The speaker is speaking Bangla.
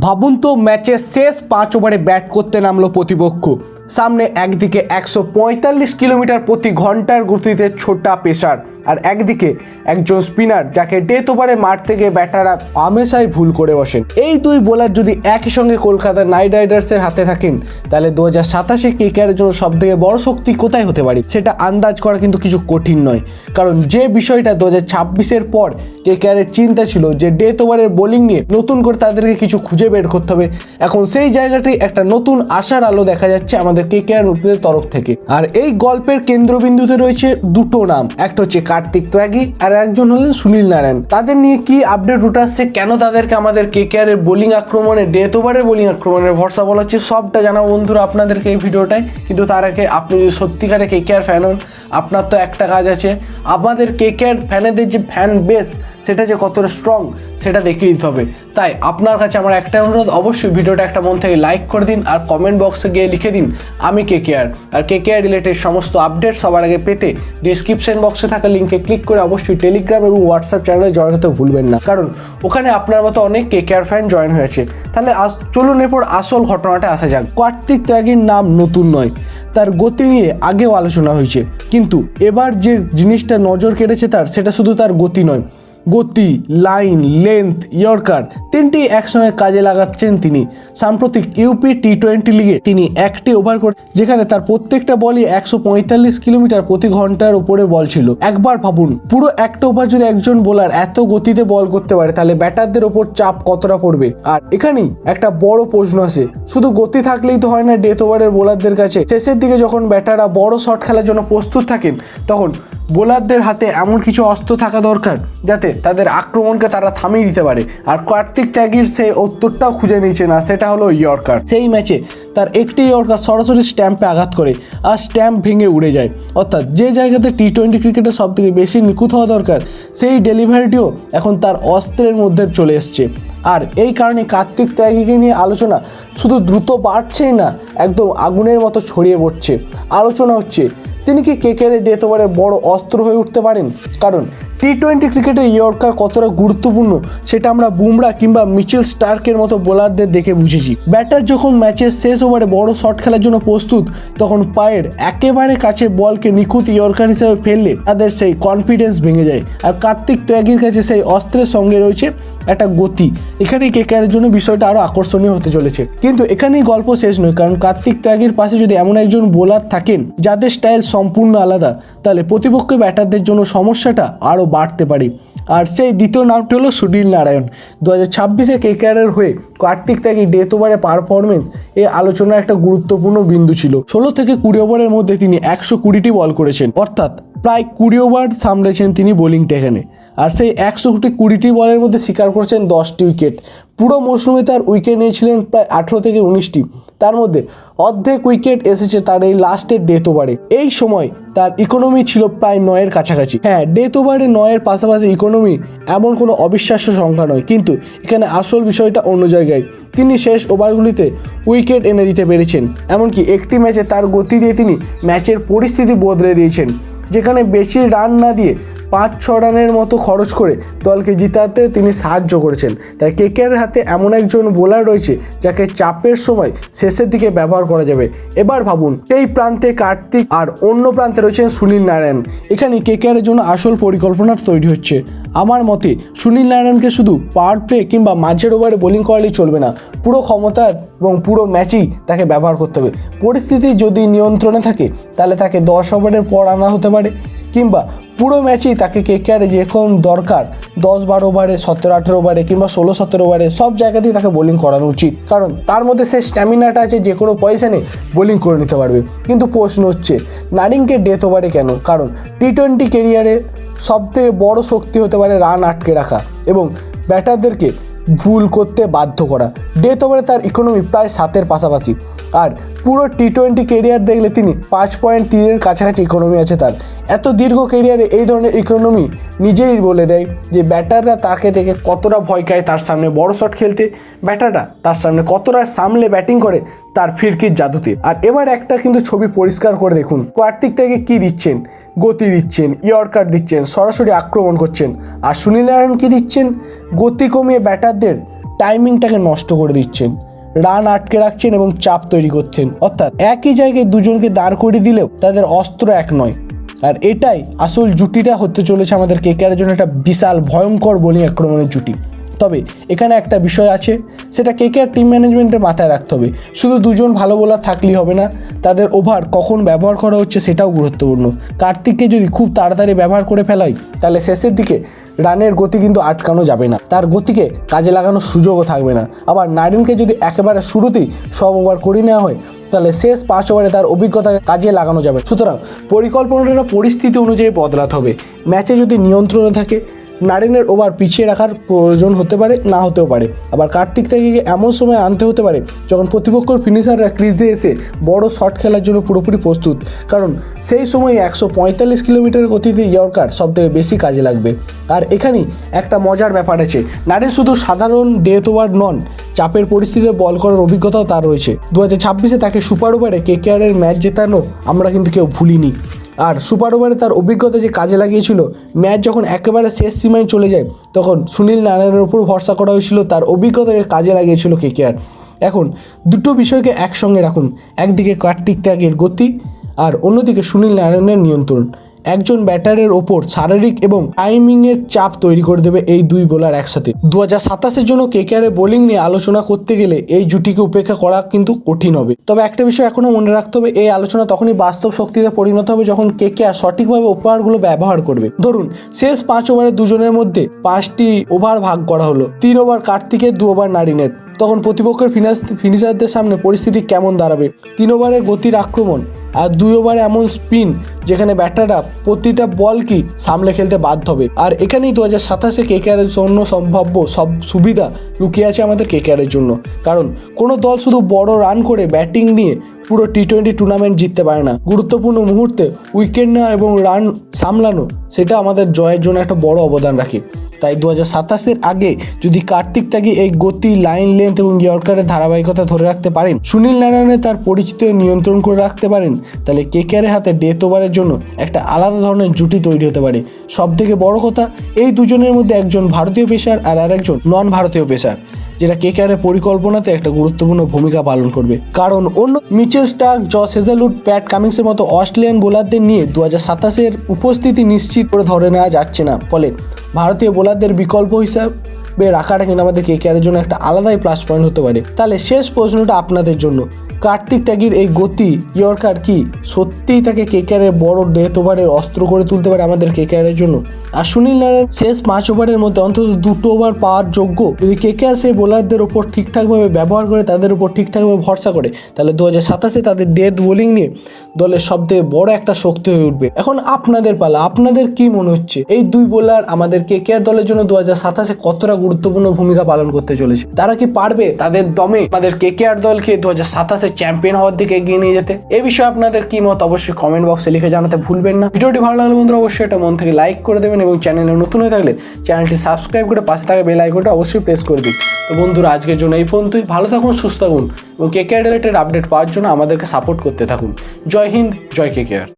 ভাবুন তো ম্যাচের শেষ 5 ওভারে ব্যাট করতে নামলো প্রতিপক্ষ। সামনে একদিকে 145 কিলোমিটার প্রতি ঘন্টার গতিতে ছোটা পেসার, আর একদিকে একজন স্পিনার যাকে ডেথ ওভারে মারতে গিয়ে ব্যাটাররা হামেশাই ভুল করে বসেন। এই দুই বোলার যদি একই সঙ্গে কলকাতা নাইট রাইডার্সের হাতে থাকেন, তাহলে 2027-এ কেকেআরের জন্য সবথেকে বড় শক্তি কোথায় হতে পারে সেটা আন্দাজ করা কিন্তু কিছু কঠিন নয়। কারণ যে বিষয়টা 2026-এর পর কেকেআরের চিন্তা ছিল যে ডেথ ওভারের বোলিং নিয়ে নতুন করে তাদেরকে কিছু খুঁজে বের করতে হবে, এখন সেই জায়গাটি একটা নতুন আশার আলো দেখা যাচ্ছে আমাদের কেকেআর নতুনদের তরফ থেকে। আর এই গল্পের কেন্দ্রবিন্দুতে রয়েছে দুটো নাম, একটা হচ্ছে কার্তিক ত্যাগী আর একজন হলেন সুনীল নারায়ণ। তাদের নিয়ে কি আপডেট রুট আসছে, কেন তাদেরকে আমাদের কেকেআরের বোলিং আক্রমণে ডেথ ওভারের বোলিং আক্রমণের ভরসা বলা হচ্ছে, সবটা জানাবো বন্ধুরা আপনাদেরকে এই ভিডিওটায়। কিন্তু তার আগে আপনি যদি সত্যিকারে কেকেআর ফ্যান হন, আপনার তো একটা কাজ আছে, আমাদের কেকেআর ফ্যানেদের যে ফ্যান বেস সেটা যে কতটা স্ট্রং সেটা দেখিয়ে দিতে হবে। তাই আপনার কাছে আমার একটা অনুরোধ, অবশ্যই ভিডিওটা একটা মন থেকে লাইক করে দিন আর কমেন্ট বক্সে গিয়ে লিখে দিন আমি কেকেআর। আর কেকেআর রিলেটেড সমস্ত আপডেট সবার আগে পেতে ডিসক্রিপশন বক্সে থাকা লিঙ্কে ক্লিক করে অবশ্যই টেলিগ্রাম এবং হোয়াটসঅ্যাপ চ্যানেলে জয়েন হতে ভুলবেন না, কারণ ওখানে আপনার মতো অনেক কেকেআর ফ্যান জয়েন হয়েছে। তাহলে চলুন এরপর আসল ঘটনাটা আসা যাক। কার্তিক ত্যাগীর নাম নতুন নয়, তার গতি নিয়ে আগেও আলোচনা হয়েছে, কিন্তু এবার যে জিনিসটা নজর কেড়েছে তার, সেটা শুধু তার গতি নয়, গতি, লাইন, লেন্থ, ইয়র্কার তিনটি একসঙ্গে কাজে লাগাচ্ছেন তিনি। সাম্প্রতিক ইউপি টি20 লিগে তিনি একটি ওভার করে যেখানে তার প্রত্যেকটা বলই 145 কিলোমিটার প্রতি ঘন্টার উপরে বল ছিল। একবার ভাবুন, পুরো একটা ওভার যদি একজন বোলার এত গতিতে বল করতে পারে, তাহলে ব্যাটারদের ওপর চাপ কতটা পড়বে। আর এখানেই একটা বড় প্রশ্ন আসে, শুধু গতি থাকলেই তো হয় না ডেথ ওভারের বোলারদের কাছে। শেষের দিকে যখন ব্যাটাররা বড় শট খেলার জন্য প্রস্তুত থাকেন, তখন বোলারদের হাতে এমন কিছু অস্ত্র থাকা দরকার যাতে তাদের আক্রমণকে তারা থামিয়ে দিতে পারে। আর কার্তিক ত্যাগীর সেই উত্তরটাও খুঁজে নিয়েছে না, সেটা হলো ইয়র্কার। সেই ম্যাচে তার একটি ইয়র্কার সরাসরি স্ট্যাম্পে আঘাত করে আর স্ট্যাম্প ভেঙে উড়ে যায়। অর্থাৎ যে জায়গাতে টি20 ক্রিকেটে সব থেকে বেশি নিখুঁত হওয়া দরকার, সেই ডেলিভারিটিও এখন তার অস্ত্রের মধ্যে চলে এসছে। আর এই কারণে কার্তিক ত্যাগীকে নিয়ে আলোচনা শুধু দ্রুত বাড়ছেই না, একদম আগুনের মতো ছড়িয়ে পড়ছে। আলোচনা হচ্ছে তিনি কি কেকেআরের ডেথ ওভারে বড় অস্ত্র হয়ে উঠতে পারেন। কারণ টি20 ক্রিকেটে ইয়র্কার কতটা গুরুত্বপূর্ণ সেটা আমরা বুমরা কিংবা মিচেল স্টার্কের মতো বোলারদের দেখে বুঝেছি। ব্যাটার যখন ম্যাচের শেষ ওভারে বড় শট খেলার জন্য প্রস্তুত, তখন পায়ের একেবারে কাছে বলকে নিখুঁত ইয়র্কার হিসেবে ফেললে তাদের সেই কনফিডেন্স ভেঙে যায়। আর কার্তিক ত্যাগীর কাছে সেই অস্ত্রের সঙ্গে রয়েছে একটা গতি। এখানেই কেকেআরের জন্য বিষয়টা আরও আকর্ষণীয় হতে চলেছে। কিন্তু এখানেই গল্প শেষ নয়, কারণ কার্তিক ত্যাগীর পাশে যদি এমন একজন বোলার থাকেন যাদের স্টাইল সম্পূর্ণ আলাদা, তাহলে প্রতিপক্ষ ব্যাটারদের জন্য সমস্যাটা আরও বাড়তে পারে। আর সেই দ্বিতীয় নামটি হলো সুনীল নারায়ণ। 2026-এ কেকেআরের হয়ে কার্তিক ত্যাগী ডেথ ওভারে পারফরমেন্স এই আলোচনার একটা গুরুত্বপূর্ণ বিন্দু ছিল। 16 থেকে 20 ওভারের মধ্যে তিনি 120টি বল করেছেন, অর্থাৎ প্রায় 20 ওভার সামলেছেন তিনি বোলিং টেকানে। আর সেই 120টি বলের মধ্যে শিকার করেছেন 10টি উইকেট। পুরো মৌসুমে তার উইকেট নিয়েছিলেন প্রায় 18 থেকে 19টি, তার মধ্যে অর্ধেক উইকেট এসেছে তার এই লাস্টের ডেথ ওভারে। এই সময় তার ইকোনমি ছিল প্রায় 9-এর কাছাকাছি। হ্যাঁ, ডেথ ওভারে 9-এর পাশাপাশি ইকোনমি এমন কোনো অবিশ্বাস্য সংখ্যা নয়, কিন্তু এখানে আসল বিষয়টা অন্য জায়গায়। তিনি শেষ ওভারগুলিতে উইকেট এনে দিতে পেরেছেন, এমনকি একটি ম্যাচে তার গতি দিয়ে তিনি ম্যাচের পরিস্থিতি বদলে দিয়েছেন, যেখানে বেশি রান না দিয়ে 5-6 রানের মতো খরচ করে দলকে জিতাতে তিনি সাহায্য করেছেন। তাই কেকেআরের হাতে এমন একজন বোলার রয়েছে যাকে চাপের সময় শেষের দিকে ব্যবহার করা যাবে। এবার ভাবুন, এই প্রান্তে কার্তিক আর অন্য প্রান্তে রয়েছেন সুনীল নারায়ণ। এখানে কেকেআরের জন্য আসল পরিকল্পনা তৈরি হচ্ছে। আমার মতে সুনীল নারায়ণকে শুধু পাওয়ার প্লে কিংবা মাঝের ওভারে বোলিং করলেই চলবে না, পুরো ক্ষমতা এবং পুরো ম্যাচেই তাকে ব্যবহার করতে হবে। পরিস্থিতি যদি নিয়ন্ত্রণে থাকে, তাহলে তাকে 10 ওভারের পর আনা হতে পারে, কিংবা পুরো ম্যাচেই তাকে কেকেআরে যেরকম দরকার 10-12 ওভারে, 17-18 ওভারে কিংবা 16-17 ওভারে সব জায়গাতেই তাকে বোলিং করানো উচিত, কারণ তার মধ্যে সেই স্ট্যামিনাটা আছে, যে কোনো পয়সানে বোলিং করে নিতে পারবে। কিন্তু প্রশ্ন হচ্ছে নারিংকে ডেথ ওভারে কেন? কারণ টি20 ক্যারিয়ারে সবথেকে বড় শক্তি হতে পারে রান আটকে রাখা এবং ব্যাটারদেরকে ভুল করতে বাধ্য করা। ডেথ ওভারে তার ইকোনমি প্রায় 7-এর পাশাপাশি, আর পুরো টি20 ক্যারিয়ার দেখলে তিনি 5.3-এর কাছাকাছি ইকোনমি আছে তার। এত দীর্ঘ ক্যারিয়ারে এই ধরনের ইকোনমি নিজেই বলে দেয় যে ব্যাটাররা তাকে দেখে কতটা ভয় পায় তার সামনে বড় শট খেলতে, ব্যাটাররা তার সামনে কতটা সামলে ব্যাটিং করে তার ফিরকির জাদুতে। আর এবার একটা কিন্তু ছবি পরিষ্কার করে দেখুন, কার্তিক থেকে কী দিচ্ছেন? গতি দিচ্ছেন, ইয়র্কার দিচ্ছেন, সরাসরি আক্রমণ করছেন। আর সুনীল নারায়ণ কী দিচ্ছেন? গতি কমিয়ে ব্যাটারদের টাইমিংটাকে নষ্ট করে দিচ্ছেন, রান আটকে রাখছেন এবং চাপ তৈরি করছেন। অর্থাৎ একই জায়গায় দুজনকে দাঁড় করিয়ে দিলেও তাদের অস্ত্র এক নয়। আর এটাই আসল জুটিটা হতে চলেছে আমাদের কেকেআরের জন্য একটা বিশাল ভয়ঙ্কর বোলিং আক্রমণের জুটি। তবে এখানে একটা বিষয় আছে, সেটা কেকেআর টিম ম্যানেজমেন্টের মাথায় রাখতে হবে। শুধু দুজন ভালো বোলার থাকলেই হবে না, তাদের ওভার কখন ব্যবহার করা হচ্ছে সেটাও গুরুত্বপূর্ণ। কার্তিককে যদি খুব তাড়াতাড়ি ব্যবহার করে ফেলা হয় তাহলে শেষের দিকে রানের গতি কিন্তু আটকানো যাবে না, তার গতিকে কাজে লাগানোর সুযোগও থাকবে না। আবার নারিনকে যদি একেবারে শুরুতেই সব ওভার করে নেওয়া হয় তাহলে শেষ 5 ওভারে তার অভিজ্ঞতাকে কাজে লাগানো যাবে। সুতরাং পরিকল্পনাটা পরিস্থিতি অনুযায়ী বদলাতে হবে। ম্যাচে যদি নিয়ন্ত্রণে থাকে নারিনের ওভার পিছিয়ে রাখার প্রয়োজন হতে পারে, না হতেও পারে। আবার কার্তিক থেকে এমন সময় আনতে হতে পারে যখন প্রতিপক্ষর ফিনিশাররা ক্রিজে এসে বড় শট খেলার জন্য পুরোপুরি প্রস্তুত, কারণ সেই সময় 145 কিলোমিটার গতিতে ইয়র্কার সবথেকে বেশি কাজে লাগবে। আর এখানেই একটা মজার ব্যাপার আছে, নারিন শুধু সাধারণ ডেথ ওভার নন, চাপের পরিস্থিতিতে বল করার অভিজ্ঞতাও তার রয়েছে। 2026-এ তাকে সুপার ওভারে কেকেআরের ম্যাচ জেতানো আমরা কিন্তু কেউ ভুলিনি। আর সুপার ওভারে তার অভিজ্ঞতা যে কাজে লাগিয়েছিল, ম্যাচ যখন একেবারে শেষ সীমায় চলে যায় তখন সুনীল নারায়ণের উপর ভরসা করা হয়েছিল, তার অভিজ্ঞতাকে কাজে লাগিয়েছিল কেকেআর। এখন দুটো বিষয়কে একসঙ্গে রাখুন, একদিকে কার্তিক ত্যাগের গতি আর অন্যদিকে সুনীল নারায়ণের নিয়ন্ত্রণ। একজন ব্যাটারের ওপর শারীরিক এবং টাইমিংয়ের চাপ তৈরি করে দেবে এই দুই বোলার একসাথে। 2027-এর জন্য কেকেআরের বোলিং নিয়ে আলোচনা করতে গেলে এই জুটিকে উপেক্ষা করা কিন্তু কঠিন হবে। তবে একটা বিষয় এখনও মনে রাখতে হবে, এই আলোচনা তখনই বাস্তব শক্তিতে পরিণত হবে যখন কেকেআর সঠিকভাবে ওভারগুলো ব্যবহার করবে। ধরুন শেষ 5 ওভারে দুজনের মধ্যে 5টি ওভার ভাগ করা হলো, 3 ওভার কার্তিকের, 2 ওভার নারিনের। তখন প্রতিপক্ষের ফিনিশারদের সামনে পরিস্থিতি কেমন দাঁড়াবে? 3 ওভারে গতির আক্রমণ আর 2 ওভারে এমন স্পিন যেখানে ব্যাটাররা প্রতিটা বল কি সামলে খেলতে বাধ্য হবে। আর এখানেই 2027-এ কেকেআরের জন্য সম্ভাব্য সব সুবিধা লুকিয়ে আছে আমাদের কেকেআরের জন্য। কারণ কোনো দল শুধু বড় রান করে ব্যাটিং নিয়ে পুরো টি20 টুর্নামেন্ট জিততে পারে না। গুরুত্বপূর্ণ মুহূর্তে উইকেট নেওয়া এবং রান সামলানো, সেটা আমাদের জয়ের জন্য একটা বড় অবদান রাখে। তাই 2027-এর আগে যদি কার্তিক ত্যাগী এই গতি, লাইন লেন্থ এবং ইয়র্কারের ধারাবাহিকতা ধরে রাখতে পারেন, সুনীল নারায়ণে তার পরিচিত নিয়ন্ত্রণ করে রাখতে পারেন, তাহলে কেকেআরের হাতে ডেথ ওভারের জন্য একটা আলাদা ধরনের জুটি তৈরি হতে পারে। সবথেকে বড় কথা, এই দুজনের মধ্যে একজন ভারতীয় পেসার আর আরেকজন নন ভারতীয় পেসার, যেটা কেকেআরের পরিকল্পনাতে একটা গুরুত্বপূর্ণ ভূমিকা পালন করবে। কারণ অন্য মিচেল স্টার্ক, জস হেজেলউড, প্যাট কামিন্সের মতো অস্ট্রেলিয়ান বোলারদের নিয়ে 2027-এর উপস্থিতি নিশ্চিত করে ধরে নেওয়া যাচ্ছে না। ফলে ভারতীয় বোলারদের বিকল্প হিসাবে রাখাটা কিন্তু আমাদের কেকেআরের জন্য একটা আলাদাই প্লাস পয়েন্ট হতে পারে। তাহলে শেষ প্রশ্নটা আপনাদের জন্য, কার্তিক ত্যাগীর এই গতি, ইয়র্কার কি সত্যিই তাকে কেকেআরের বড় ডেথ ওভারের অস্ত্র করে তুলতে পারে আমাদের কেকেআরের জন্য? আর সুনীল নারায়ণ শেষ 5 ওভারের মধ্যে অন্তত 2টো ওভার পাওয়ার যোগ্য যদি কেকেআর সেই বোলারদের ওপর ঠিকঠাকভাবে ব্যবহার করে, তাদের উপর ঠিকঠাকভাবে ভরসা করে, তাহলে 2027-এ তাদের ডেথ বোলিং নিয়ে দলের সবথেকে বড় একটা শক্তি হয়ে উঠবে। এখন আপনাদের পালা, আপনাদের কি মনে হচ্ছে এই দুই বোলার আমাদের কেকেআর দলের জন্য 2027-এ কতটা গুরুত্বপূর্ণ ভূমিকা পালন করতে চলেছে? তারা কি পারবে তাদের দমে আমাদের কেকেআর দলকে 2027-এ চ্যাম্পিয়ন হওয়ার দিকে এগিয়ে নিয়ে যেতে? এই বিষয়ে আপনাদের কি মত অবশ্যই কমেন্ট বক্সে লিখে জানাতে ভুলবেন না। ভিডিওটি ভালো লাগলে বন্ধুরা অবশ্যই এটা মন থেকে লাইক করে দেবেন এবং চ্যানেলে নতুন হয়ে থাকলে চ্যানেলটি সাবস্ক্রাইব করে পাশে থাকা বেল আইকনটা অবশ্যই প্রেস করে দিন। তো বন্ধুরা আজকের জন্য এই পর্যন্তই। ভালো থাকুন, সুস্থ থাকুন এবং কেকেআর রিলেটেড আপডেট পাওয়ার জন্য আমাদেরকে সাপোর্ট করতে থাকুন। জয় হিন্দ, জয় কেকেআর।